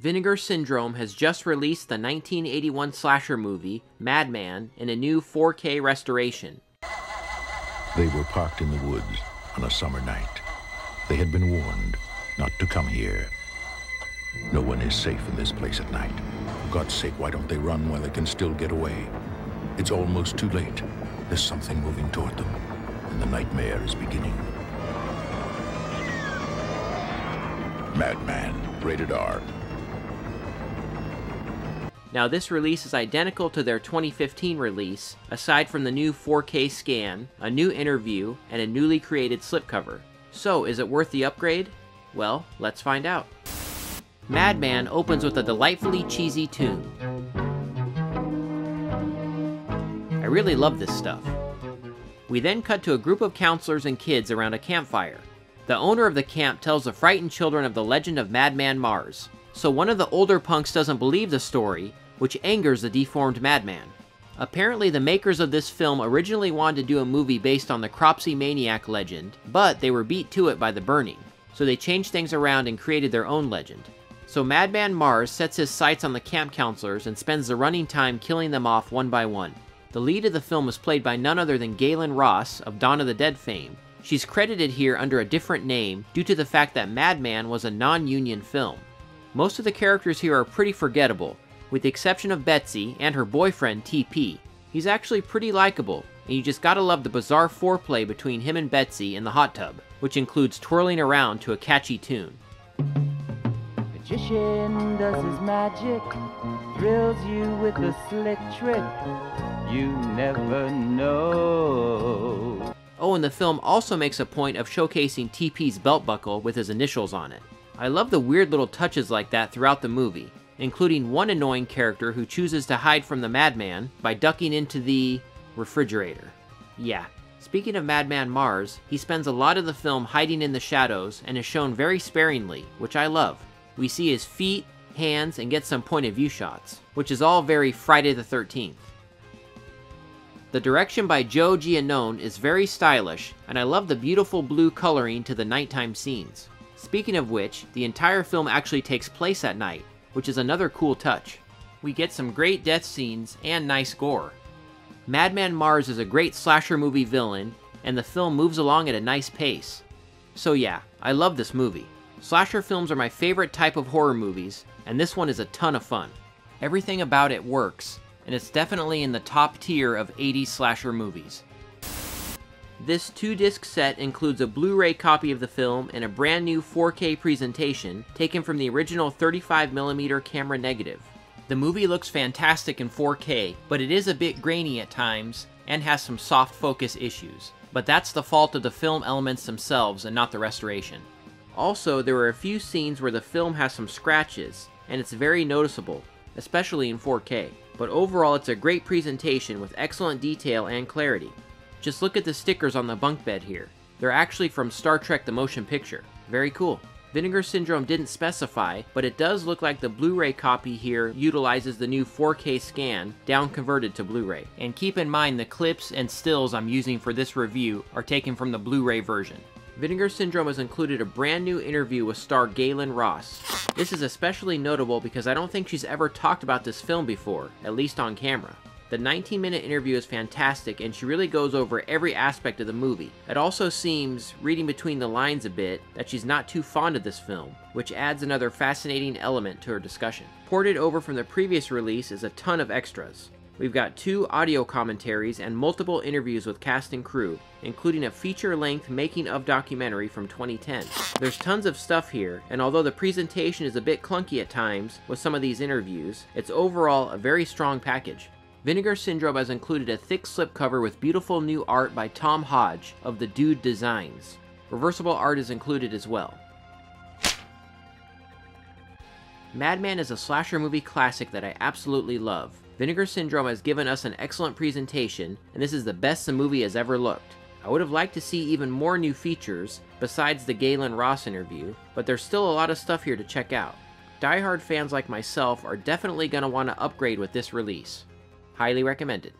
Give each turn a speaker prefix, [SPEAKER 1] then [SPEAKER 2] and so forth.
[SPEAKER 1] Vinegar Syndrome has just released the 1981 slasher movie, Madman, in a new 4K restoration.
[SPEAKER 2] They were parked in the woods on a summer night. They had been warned not to come here. No one is safe in this place at night. For God's sake, why don't they run while they can still get away? It's almost too late. There's something moving toward them, and the nightmare is beginning. Madman, rated R.
[SPEAKER 1] Now this release is identical to their 2015 release, aside from the new 4K scan, a new interview, and a newly created slipcover. So, is it worth the upgrade? Well, let's find out. Madman opens with a delightfully cheesy tune. I really love this stuff. We then cut to a group of counselors and kids around a campfire. The owner of the camp tells the frightened children of the legend of Madman Mars. So one of the older punks doesn't believe the story, which angers the deformed madman. Apparently the makers of this film originally wanted to do a movie based on the Cropsy Maniac legend, but they were beat to it by the burning. So they changed things around and created their own legend. So Madman Mars sets his sights on the camp counselors and spends the running time killing them off one by one. The lead of the film is played by none other than Galen Ross of Dawn of the Dead fame. She's credited here under a different name due to the fact that Madman was a non-union film. Most of the characters here are pretty forgettable, with the exception of Betsy and her boyfriend TP. He's actually pretty likable, and you just gotta love the bizarre foreplay between him and Betsy in the hot tub, which includes twirling around to a catchy tune.
[SPEAKER 3] Magician does his magic, thrills you with a slick trick, you never know.
[SPEAKER 1] Oh, and the film also makes a point of showcasing TP's belt buckle with his initials on it. I love the weird little touches like that throughout the movie, including one annoying character who chooses to hide from the madman by ducking into the refrigerator. Yeah, speaking of Madman Mars, he spends a lot of the film hiding in the shadows and is shown very sparingly, which I love. We see his feet, hands, and get some point of view shots, which is all very Friday the 13th. The direction by Joe Giannone is very stylish, and I love the beautiful blue coloring to the nighttime scenes. Speaking of which, the entire film actually takes place at night, which is another cool touch. We get some great death scenes and nice gore. Madman Mars is a great slasher movie villain, and the film moves along at a nice pace. So yeah, I love this movie. Slasher films are my favorite type of horror movies, and this one is a ton of fun. Everything about it works, and it's definitely in the top tier of 80s slasher movies. This 2-disc set includes a Blu-ray copy of the film and a brand new 4K presentation taken from the original 35mm camera negative. The movie looks fantastic in 4K, but it is a bit grainy at times and has some soft focus issues. But that's the fault of the film elements themselves and not the restoration. Also, there are a few scenes where the film has some scratches, and it's very noticeable, especially in 4K. But overall, it's a great presentation with excellent detail and clarity. Just look at the stickers on the bunk bed here. They're actually from Star Trek the Motion Picture. Very cool. Vinegar Syndrome didn't specify, but it does look like the Blu-ray copy here utilizes the new 4K scan, down converted to Blu-ray. And keep in mind the clips and stills I'm using for this review are taken from the Blu-ray version. Vinegar Syndrome has included a brand new interview with star Galen Ross. This is especially notable because I don't think she's ever talked about this film before, at least on camera. The 19-minute interview is fantastic, and she really goes over every aspect of the movie. It also seems, reading between the lines a bit, that she's not too fond of this film, which adds another fascinating element to her discussion. Ported over from the previous release is a ton of extras. We've got 2 audio commentaries and multiple interviews with cast and crew, including a feature-length making-of documentary from 2010. There's tons of stuff here, and although the presentation is a bit clunky at times with some of these interviews, it's overall a very strong package. Vinegar Syndrome has included a thick slipcover with beautiful new art by Tom Hodge of The Dude Designs. Reversible art is included as well. Madman is a slasher movie classic that I absolutely love. Vinegar Syndrome has given us an excellent presentation, and this is the best the movie has ever looked. I would have liked to see even more new features, besides the Galen Ross interview, but there's still a lot of stuff here to check out. Die-hard fans like myself are definitely going to want to upgrade with this release. Highly recommended.